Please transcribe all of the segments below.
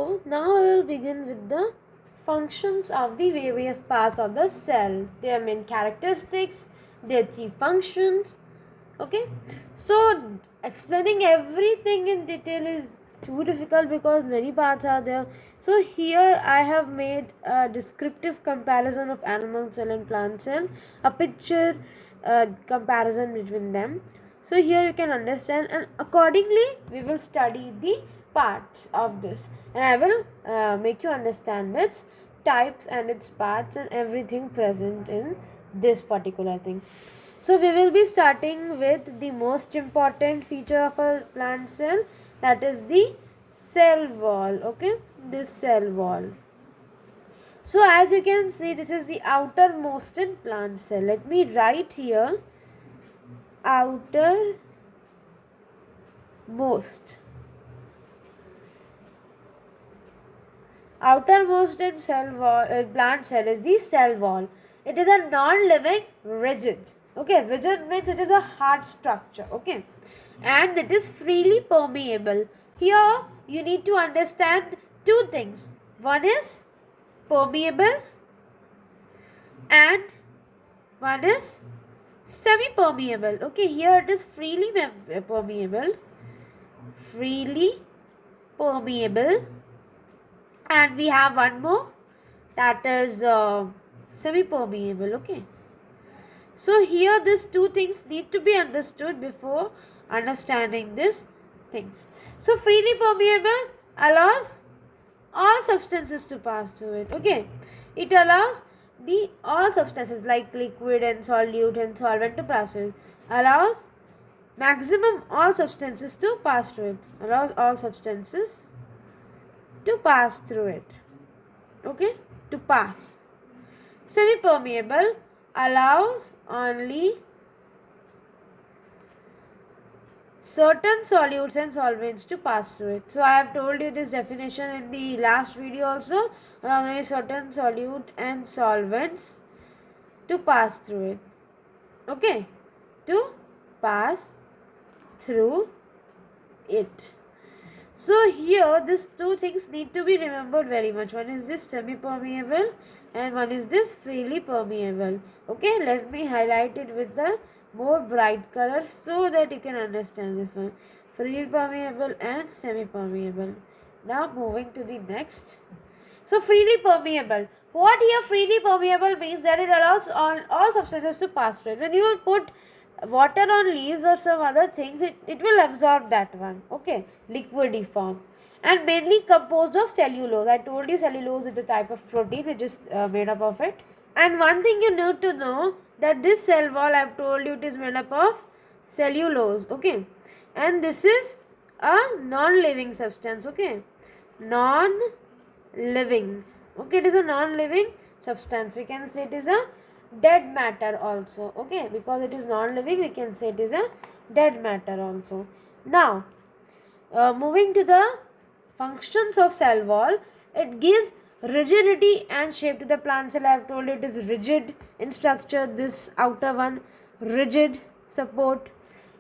So now I will begin with the functions of the various parts of the cell, their main characteristics, their chief functions. Okay, so explaining everything in detail is too difficult because many parts are there. So here I have made a descriptive comparison of animal cell and plant cell, a picture comparison between them. So here you can understand, and accordingly we will study the parts of this, and I will make you understand its types and its parts and everything present in this particular thing. So we will be starting with the most important feature of a plant cell, that is the cell wall. Okay, this cell wall. So as you can see, this is the outermost in plant cell. Let me write here outermost. Outermost in cell wall, plant cell is the cell wall. It is a non-living rigid. Okay, rigid means it is a hard structure. Okay, and it is freely permeable. Here you need to understand two things. One is permeable and one is semi-permeable. Okay, here it is freely permeable, and we have one more, that is semi-permeable. Okay, so here these two things need to be understood before understanding these things. So freely permeable allows all substances to pass through it. Okay, it allows the all substances like liquid and solute and solvent to pass through it. Allows maximum all substances to pass through it. Allows all substances to pass through it. Okay, to pass. Semi-permeable allows only certain solutes and solvents to pass through it. So I have told you this definition in the last video also. Only certain solute and solvents to pass through it. Okay, to pass through it. So here these two things need to be remembered very much. One is this semi-permeable and one is this freely permeable. Okay, let me highlight it with the more bright colors so that you can understand this one. Freely permeable and semi-permeable. Now moving to the next. So freely permeable. What here freely permeable means that it allows all substances to pass through it. When you will put water on leaves or some other things, it will absorb that one. Okay, liquidy form, and mainly composed of cellulose. I told you cellulose is a type of protein which is made up of it. And one thing you need to know, that this cell wall, I have told you, it is made up of cellulose. Okay, and this is a non-living substance. Okay, non-living. Okay, it is a non-living substance. We can say it is a dead matter also. Okay, because it is non-living, we can say it is a dead matter also. Now moving to the functions of cell wall, it gives rigidity and shape to the plant cell. I have told you it is rigid in structure. This outer one, rigid support.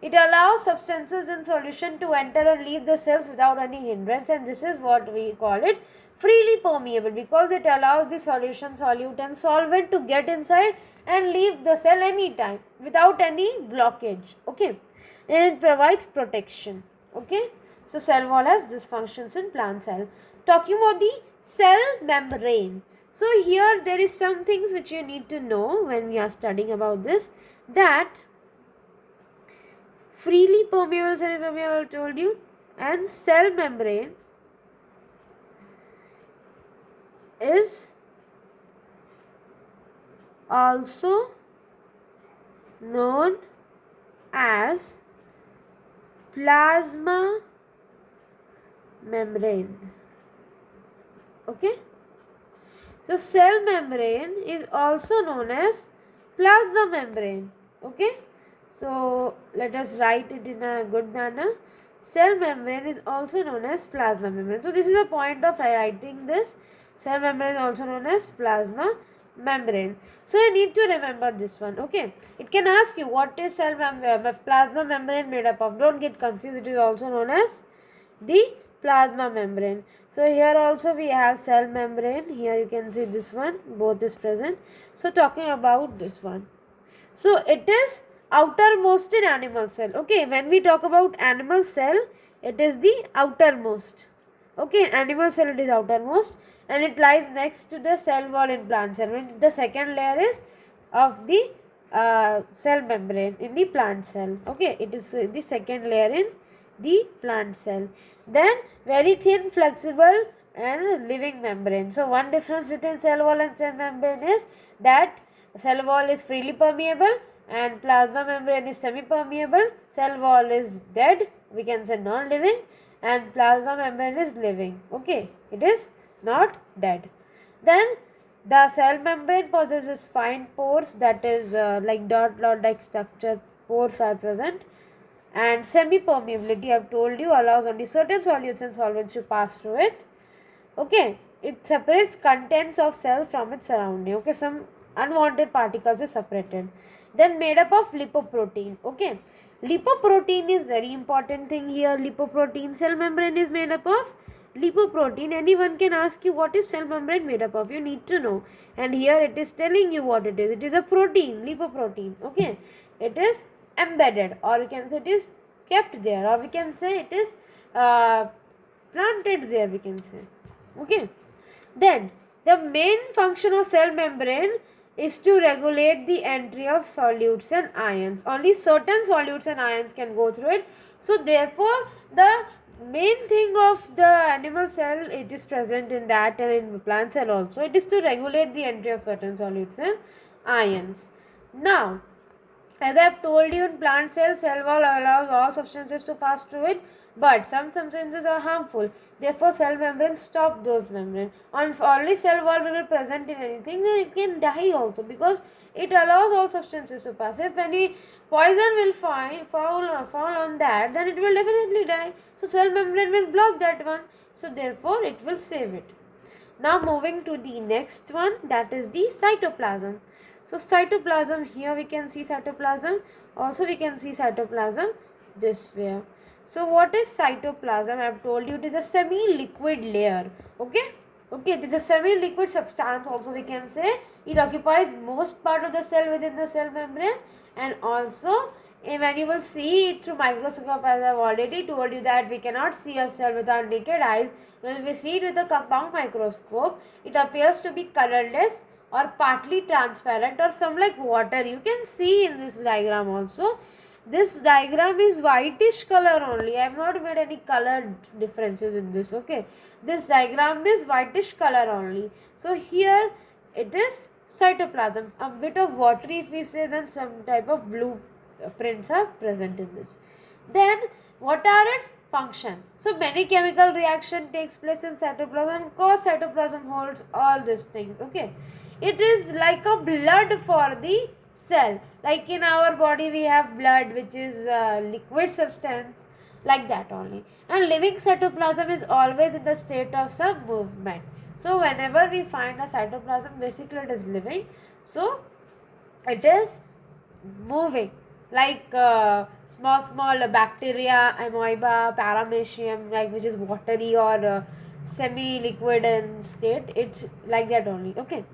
It allows substances in solution to enter and leave the cells without any hindrance, and this is what we call it freely permeable, because it allows the solution, solute and solvent to get inside and leave the cell anytime without any blockage. Okay, and it provides protection. Okay, so cell wall has these functions in plant cell. Talking about the cell membrane. So here there is some things which you need to know when we are studying about this, that freely permeable, semi-permeable I told you, and cell membrane is also known as plasma membrane. Okay, so cell membrane is also known as plasma membrane. Okay, so let us write it in a good manner. Cell membrane is also known as plasma membrane. So this is a point of highlighting this. Cell membrane is also known as plasma membrane. So you need to remember this one. Okay, it can ask you what is plasma membrane made up of. Don't get confused. It is also known as the plasma membrane. So here also we have cell membrane. Here you can see this one, both is present. So talking about this one. So it is outermost in animal cell. Okay, when we talk about animal cell, it is the outermost. Okay, animal cell it is outermost and it lies next to the cell wall in plant cell. When the second layer is of the cell membrane in the plant cell. Okay, it is the second layer in the plant cell. Then very thin, flexible and living membrane. So one difference between cell wall and cell membrane is that cell wall is freely permeable and plasma membrane is semi-permeable. Cell wall is dead, we can say non-living, and plasma membrane is living. Okay, it is not dead. Then the cell membrane possesses fine pores, that is like dot like structure pores are present, and semi-permeability I have told you allows only certain solutes and solvents to pass through it. Okay, it separates contents of cell from its surrounding. Okay, some unwanted particles are separated. Then made up of lipoprotein. Okay, lipoprotein is very important thing here. Lipoprotein, cell membrane is made up of lipoprotein. Anyone can ask you what is cell membrane made up of, you need to know, and here it is telling you what it is. It is a protein, lipoprotein. Okay, it is embedded, or you can say it is kept there, or we can say it is planted there, we can say. Okay, then the main function of cell membrane is to regulate the entry of solutes and ions. Only certain solutes and ions can go through it. So therefore the main thing of the animal cell, it is present in that, and in plant cell also, it is to regulate the entry of certain solutes and ions. Now as I have told you, in plant cell, cell wall allows all substances to pass through it, but some substances are harmful. Therefore, cell membrane stop those membranes. On only cell wall will be present in anything, then it can die also, because it allows all substances to pass. If any poison will fall on that, then it will definitely die. So cell membrane will block that one. So therefore, it will save it. Now moving to the next one, that is the cytoplasm. So cytoplasm, here we can see cytoplasm, also we can see cytoplasm this way. So what is cytoplasm? I have told you it is a semi-liquid layer. Okay, it is a semi-liquid substance, also we can say. It occupies most part of the cell within the cell membrane, and also when you will see it through microscope, as I have already told you that we cannot see a cell with our naked eyes. When we see it with a compound microscope, it appears to be colorless or partly transparent or some like water. You can see in this diagram also. This diagram is whitish color only. I have not made any color differences in this. Okay, this diagram is whitish color only. So here it is cytoplasm. A bit of watery, if we say, then some type of blue prints are present in this. Then what are its function? So many chemical reaction takes place in cytoplasm, cause cytoplasm holds all these things. Okay, it is like a blood for the cell. Like in our body we have blood, which is liquid substance, like that only. And living cytoplasm is always in the state of some movement. So whenever we find a cytoplasm, basically it is living. So it is moving, like small bacteria, amoeba, paramecium, like which is watery or semi-liquid in state. It's like that only. Okay,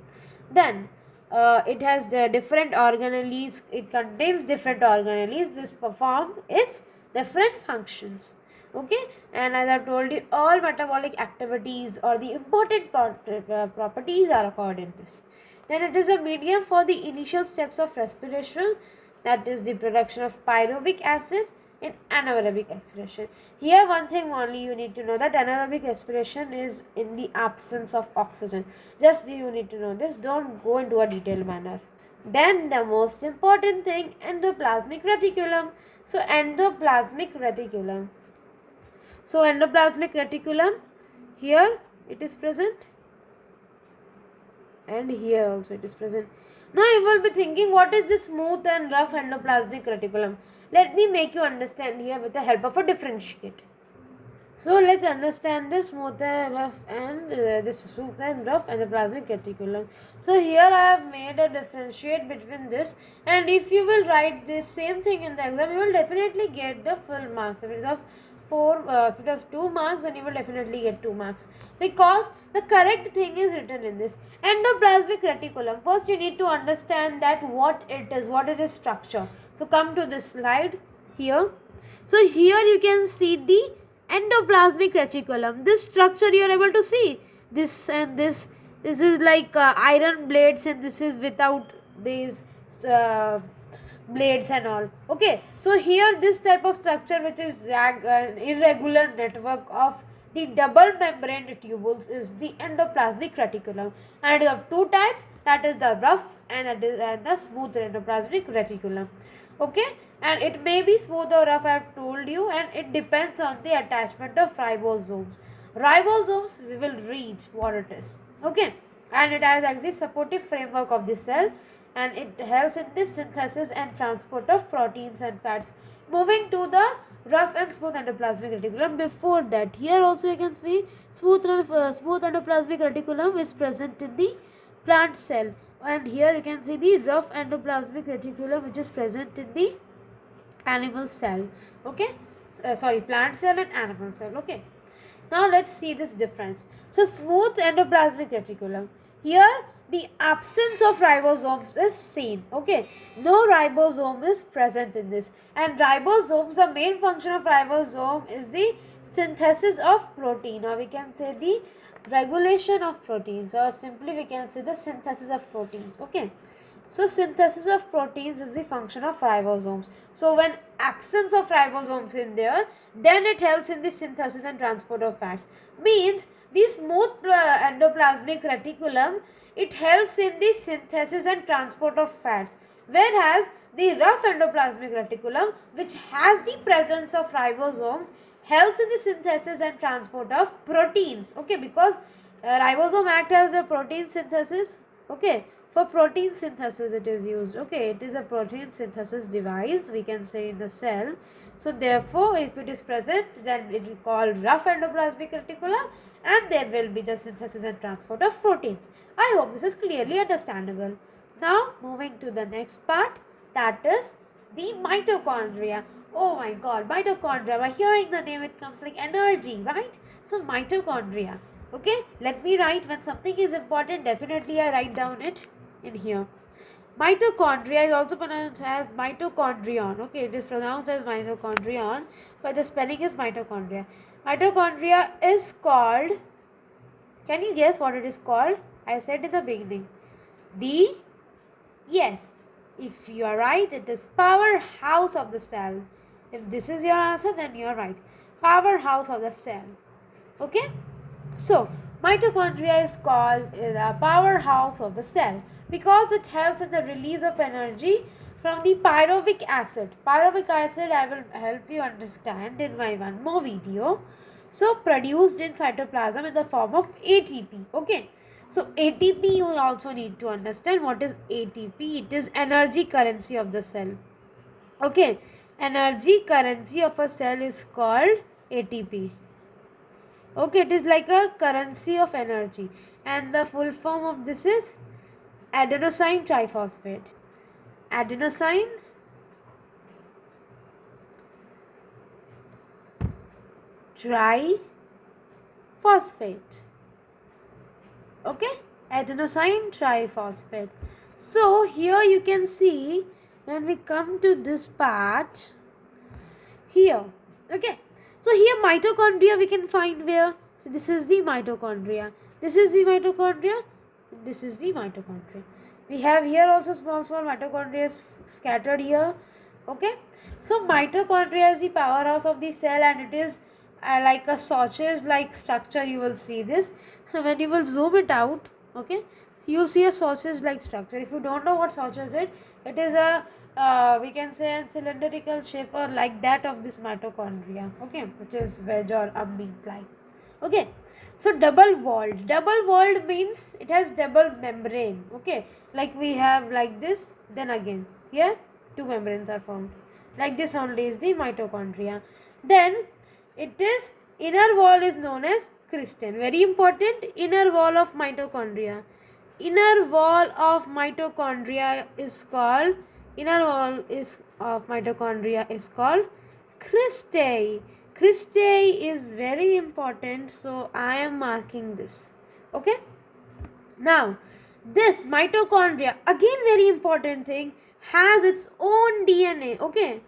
then it has the different organelles. It contains different organelles which perform its different functions. Okay, and as I told you, all metabolic activities or the important properties are occurred in this. Then it is a medium for the initial steps of respiration, that is the production of pyruvic acid in anaerobic expiration. Here one thing only you need to know, that anaerobic expiration is in the absence of oxygen. Just you need to know this, don't go into a detailed manner. Then the most important thing, endoplasmic reticulum. So endoplasmic reticulum. So endoplasmic reticulum, here it is present, and here also it is present. Now you will be thinking, what is this smooth and rough endoplasmic reticulum? Let me make you understand here with the help of a differentiate. So let's understand this smooth and rough and this smooth and rough endoplasmic reticulum. So here I have made a differentiate between this, and if you will write this same thing in the exam, you will definitely get the full marks. It is of if it has 2 marks, then you will definitely get 2 marks, because the correct thing is written in this. Endoplasmic reticulum. First you need to understand that what it is structure. So come to this slide here. So here you can see the endoplasmic reticulum. This structure you are able to see. This and this. This is like iron blades, and this is without these blades and all. Okay, so here this type of structure, which is irregular network of the double membrane tubules, is the endoplasmic reticulum, and it is of two types, that is the rough and the smooth endoplasmic reticulum. Okay, and it may be smooth or rough, I have told you, and it depends on the attachment of ribosomes. Ribosomes, we will read what it is. Okay, and it has actually supportive framework of the cell, and it helps in the synthesis and transport of proteins and fats. Moving to the rough and smooth endoplasmic reticulum. Before that, here also you can see smooth endoplasmic reticulum is present in the plant cell, and here you can see the rough endoplasmic reticulum, which is present in the animal cell. Okay, plant cell and animal cell. Okay, now let's see this difference. So smooth endoplasmic reticulum, here the absence of ribosomes is seen. Okay, no ribosome is present in this, and ribosomes, the main function of ribosome is the synthesis of protein, or we can say the regulation of proteins, or simply we can say the synthesis of proteins. Okay, so synthesis of proteins is the function of ribosomes. So when absence of ribosomes in there, then it helps in the synthesis and transport of fats. Means the smooth endoplasmic reticulum, it helps in the synthesis and transport of fats, whereas the rough endoplasmic reticulum, which has the presence of ribosomes, helps in the synthesis and transport of proteins. Okay, because ribosome act as a protein synthesis. Okay, for protein synthesis it is used. Okay, it is a protein synthesis device, we can say, in the cell. So therefore, if it is present, then it is called rough endoplasmic reticulum, and there will be the synthesis and transport of proteins. I hope this is clearly understandable. Now moving to the next part, that is the mitochondria. Oh my god, mitochondria, by hearing the name it comes like energy, right? So mitochondria. Okay, let me write. When something is important, definitely I write down it in here. Mitochondria is also pronounced as mitochondrion. Okay, it is pronounced as mitochondrion, but the spelling is mitochondria. Mitochondria is called, can you guess what it is called? I said in the beginning. Yes, if you are right, it is powerhouse of the cell. If this is your answer, then you are right. Powerhouse of the cell. Okay? So, mitochondria is called the powerhouse of the cell because it helps in the release of energy from the pyruvic acid. Pyruvic acid, I will help you understand in my one more video. So, produced in cytoplasm in the form of ATP. Okay. So, ATP, you also need to understand what is ATP. It is energy currency of the cell. Okay. Energy currency of a cell is called ATP. Okay, it is like a currency of energy, and the full form of this is adenosine triphosphate. Adenosine triphosphate. Okay, adenosine triphosphate. So here you can see, when we come to this part here, okay, so here mitochondria we can find where. So this is the mitochondria, this is the mitochondria, this is the mitochondria. We have here also small mitochondria scattered here. Okay, so mitochondria is the powerhouse of the cell, and it is like a sausage like structure. You will see this when you will zoom it out. Okay, so you see a sausage like structure. If you don't know what sausage is, it is a we can say a cylindrical shape or like that of this mitochondria. Okay, which is veg or a meat like. Okay, so double walled means it has double membrane. Okay, like we have like this, then again here two membranes are formed. Like this only is the mitochondria. Then it is inner wall is known as cristin. Very important, inner wall of mitochondria. Inner wall of mitochondria is called, inner wall is of mitochondria is called cristae. cristae is very important, so I am marking this. Okay. Now, this mitochondria, again very important thing, has its own DNA. Okay,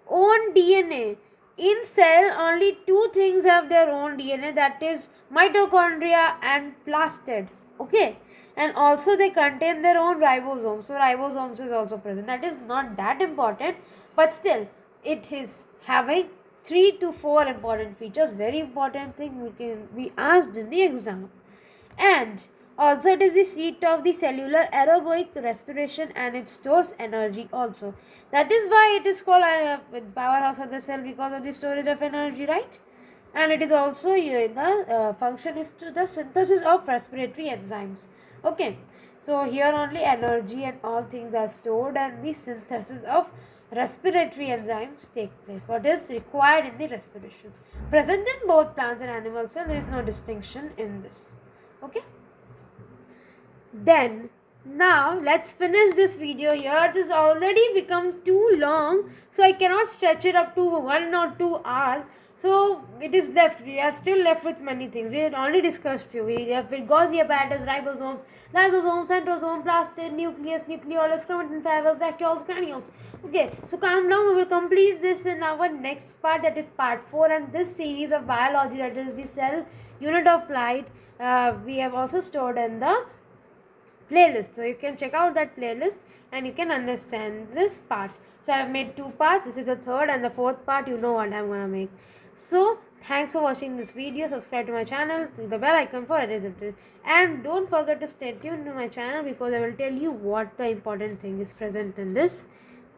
own DNA. In cell, only two things have their own DNA, that is mitochondria and plastid. Okay, and also they contain their own ribosomes. So ribosomes is also present. That is not that important, but still it is having 3 to 4 important features. Very important thing we can be asked in the exam. And also it is the seat of the cellular aerobic respiration, and it stores energy also. That is why it is called powerhouse of the cell, because of the storage of energy, right? And it is also the function is to the synthesis of respiratory enzymes. Okay, so here only energy and all things are stored, and the synthesis of respiratory enzymes take place. What is required in the respirations present in both plants and animal cell, there is no distinction in this. Okay, then now let's finish this video here. It has already become too long, so I cannot stretch it up to 1 or 2 hours. So it is left, we are still left with many things. We had only discussed few. We have Golgi apparatus, ribosomes, lysosomes, centrosome, plastid, nucleus, nucleolus, chromatin fibers, vacuoles, granules. Okay, so calm down. We will complete this in our next part, that is part 4, and this series of biology, that is the cell unit of light, we have also stored in the playlist. So you can check out that playlist and you can understand this parts. So I have made 2 parts. This is the third, and the fourth part you know what I'm gonna make. So thanks for watching this video. Subscribe to my channel, click the bell icon for it, and don't forget to stay tuned to my channel, because I will tell you what the important thing is present in this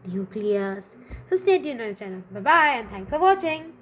nucleus. So stay tuned on my channel. Bye bye, and thanks for watching.